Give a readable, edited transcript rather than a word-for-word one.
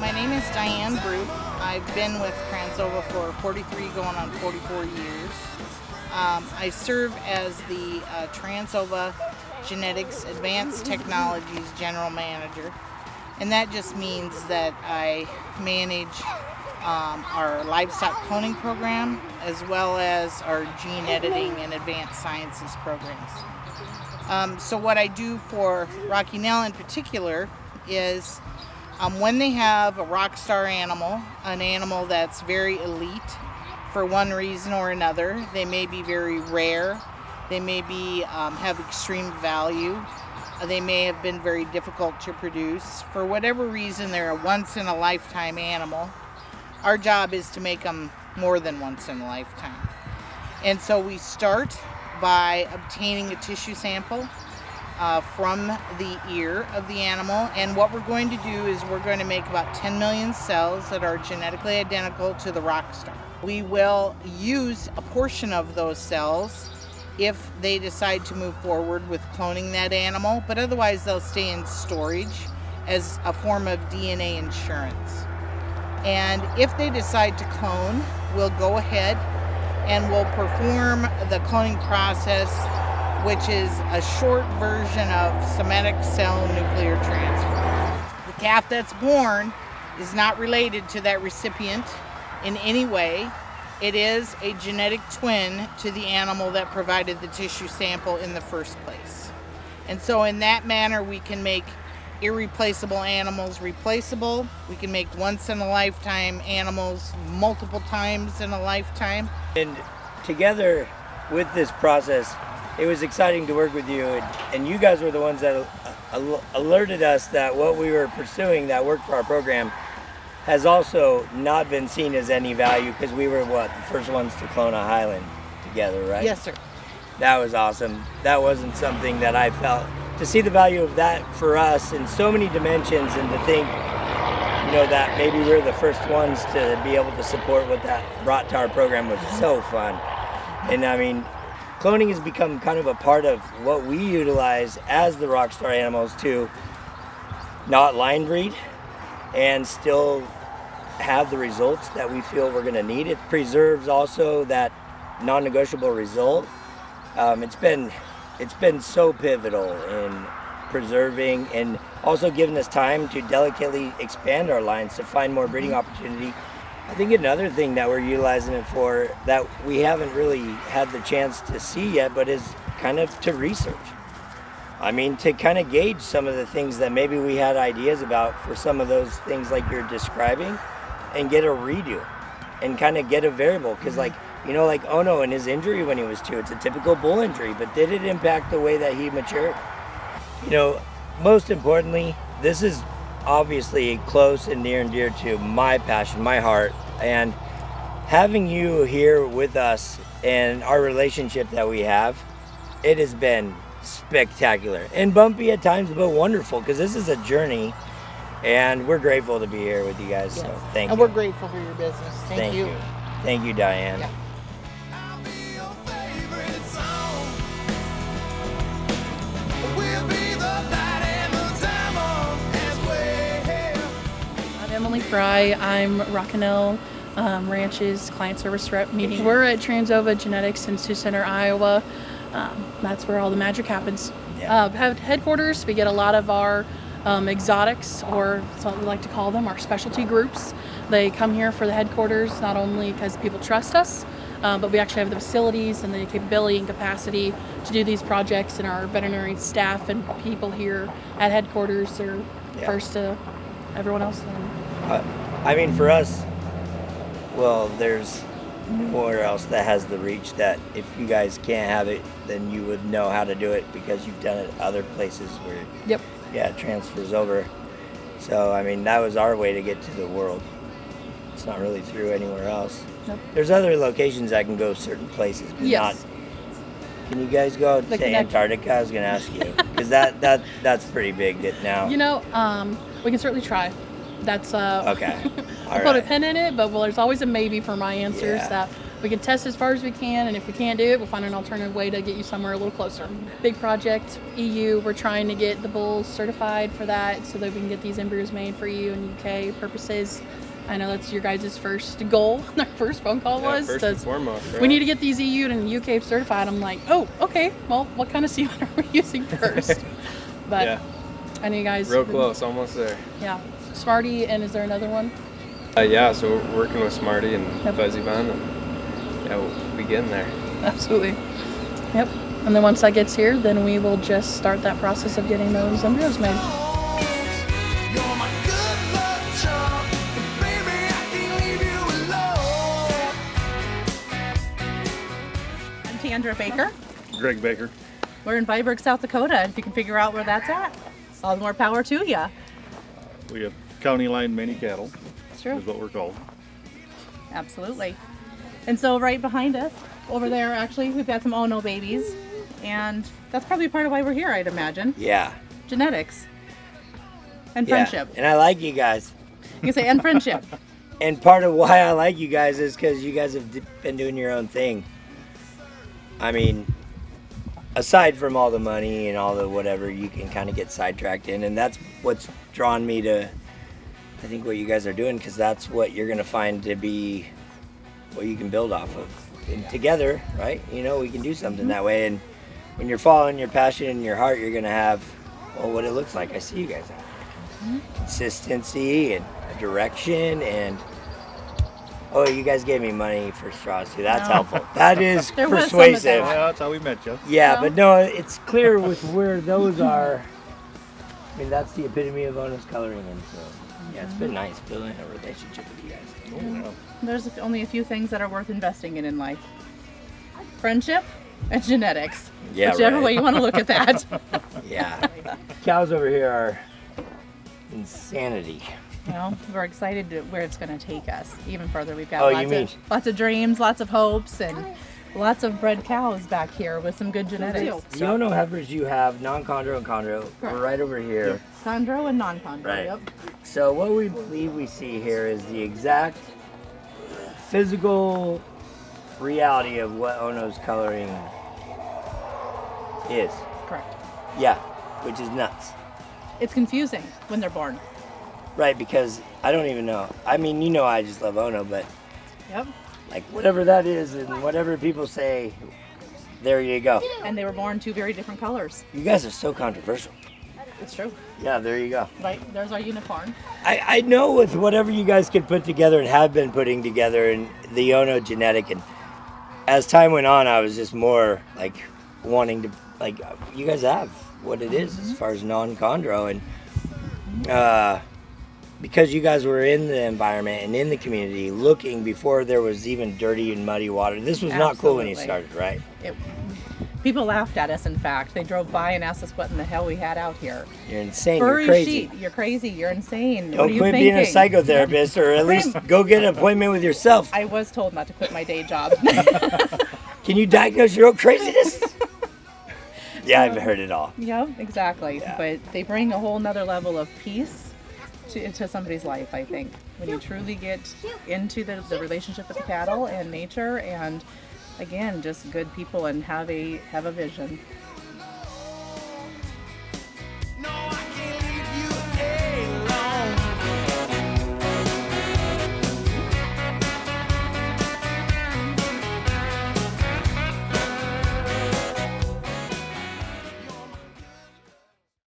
my name is Diane Bruce. I've been with Trans Ova for 43 going on 44 years. I serve as the Trans Ova Genetics Advanced Technologies General Manager, and that just means that I manage our livestock cloning program as well as our gene editing and advanced sciences programs. So what I do for Rocky Nell in particular is when they have a rock star animal, an animal that's very elite for one reason or another, they may be very rare, they may be have extreme value, they may have been very difficult to produce. For whatever reason, they're a once-in-a-lifetime animal. Our job is to make them more than once in a lifetime. And so we start by obtaining a tissue sample from the ear of the animal, and what we're going to do is we're going to make about 10 million cells that are genetically identical to the rock star. We will use a portion of those cells if they decide to move forward with cloning that animal, but otherwise they'll stay in storage as a form of DNA insurance. And if they decide to clone, we'll go ahead and we'll perform the cloning process, which is a short version of somatic cell nuclear transfer. The calf that's born is not related to that recipient in any way. It is a genetic twin to the animal that provided the tissue sample in the first place. And so in that manner, we can make irreplaceable animals replaceable. We can make once in a lifetime animals multiple times in a lifetime. And together with this process, it was exciting to work with you, and you guys were the ones that alerted us that what we were pursuing that worked for our program has also not been seen as any value, because we were the first ones to clone a Highland together, right? Yes, sir. That was awesome. That wasn't something that I felt, to see the value of that for us in so many dimensions, and to think, that maybe we're the first ones to be able to support what that brought to our program was so fun. And I mean, cloning has become kind of a part of what we utilize as the rockstar animals to not line breed and still have the results that we feel we're going to need. It preserves also that non-negotiable result. It's been so pivotal in preserving and also giving us time to delicately expand our lines to find more breeding opportunity. I think another thing that we're utilizing it for that we haven't really had the chance to see yet, but is kind of to research. I mean, to kind of gauge some of the things that maybe we had ideas about for some of those things like you're describing, and get a redo and kind of get a variable. Because like Ono and his injury when he was 2, it's a typical bull injury, but did it impact the way that he matured? Most importantly, this is obviously close and near and dear to my passion, my heart, and having you here with us and our relationship that we have, it has been spectacular and bumpy at times, but wonderful, because this is a journey, and we're grateful to be here with you guys. Yes. So thank you. And we're grateful for your business. Thank you. Thank you, Diane. Yeah. Emily Fry. I'm Rocky Nell Ranch's client service rep meeting. We're at Trans Ova Genetics in Sioux Center, Iowa. That's where all the magic happens. Yeah. Headquarters, we get a lot of our exotics, or what we like to call them, our specialty groups. They come here for the headquarters, not only because people trust us, but we actually have the facilities and the capability and capacity to do these projects, and our veterinary staff and people here at headquarters are first to everyone else. I mean, for us, well, there's nowhere else that has the reach that if you guys can't have it, then you would know how to do it because you've done it other places where it transfers over. So, I mean, that was our way to get to the world. It's not really through anywhere else. Nope. There's other locations that can go certain places, but not. Can you guys go to Antarctica? I was going to ask you, because that's pretty big now. We can certainly try. That's okay. I'll put a pin in it, but there's always a maybe for my answers. Yeah. That we can test as far as we can, and if we can't do it, we'll find an alternative way to get you somewhere a little closer. Big project, EU, we're trying to get the bulls certified for that so that we can get these embryos made for EU and UK purposes. I know that's your guys' first goal. Our first phone call was first and foremost, right? we need to get these EU and UK certified. I'm like, oh, okay. Well, what kind of semen are we using first? But Yeah. I know you guys. Real close, almost there. Yeah, Smarty, and is there another one? Yeah, so we're working with Smarty and Yep. Fuzzy Bun, and yeah, we'll be getting there. Absolutely. Yep. And then once that gets here, then we will just start that process of getting those embryos made. I'm Tandra Baker. Greg Baker. We're in Viborg, South Dakota. If you can figure out where that's at, all the more power to you. We have county line mini cattle, It's true. is what we're called. Absolutely. And so right behind us, over there, actually, we've got some Ono babies. And that's probably part of why we're here, I'd imagine. Yeah. Genetics. And Yeah. friendship. And I like you guys. You can say, and friendship. And part of why I like you guys is because you guys have been doing your own thing. I mean, aside from all the money and all the whatever, you can kind of get sidetracked in. And that's what's drawn me to, I think, what you guys are doing, because that's what you're going to find to be what you can build off of. And together, right? You know, we can do something that way. And when you're following your passion and your heart, you're going to have, well, what it looks like. I see you guys have consistency and a direction, and oh, you guys gave me money for straws too. That's helpful. That is There was some of persuasive. that. Yeah, that's how we met you. Yeah, Well. but no, it's clear with where those are. I mean, that's the epitome of Ono's coloring, and so yeah, it's been nice building a relationship with you guys. Oh, yeah. There's only a few things that are worth investing in life. Friendship and genetics. Yeah, Whichever right. way you want to look at that. Yeah, cows over here are insanity. You know, we're excited to where it's going to take us even further. We've got Oh, you mean- lots of dreams, lots of hopes, and lots of bred cows back here with some good genetics. The Ono heifers you have, non-chondro and chondro, we're right over here. Chondro and non-chondro. Right. Yep. So what we believe we see here is the exact physical reality of what Ono's coloring is. Correct. Yeah, which is nuts. It's confusing when they're born. Right, because I don't even know. I mean, you know, I just love Ono, but Yep. like whatever that is and whatever people say, there you go. And they were born two very different colors. You guys are so controversial. It's true. Yeah, there you go. Right. There's our unicorn. I know with whatever you guys could put together and have been putting together in the Ono genetic, and as time went on, I was just more like wanting to, like, you guys have what it is as far as non-chondro, and because you guys were in the environment and in the community looking before there was even dirty and muddy water. This was not cool when you Absolutely. started, right? People laughed at us, in fact. They drove by and asked us what in the hell we had out here. You're insane. Furry You're crazy. sheep. You're crazy. You're insane. What Don't are you quit thinking? being a psychotherapist, or at least go get an appointment with yourself. I was told not to quit my day job. Can you diagnose your own craziness? Yeah, I've heard it all. Yeah, exactly. Yeah. But they bring a whole nother level of peace into somebody's life, I think. When you truly get into the relationship with the cattle and nature, and again, just good people, and have a vision.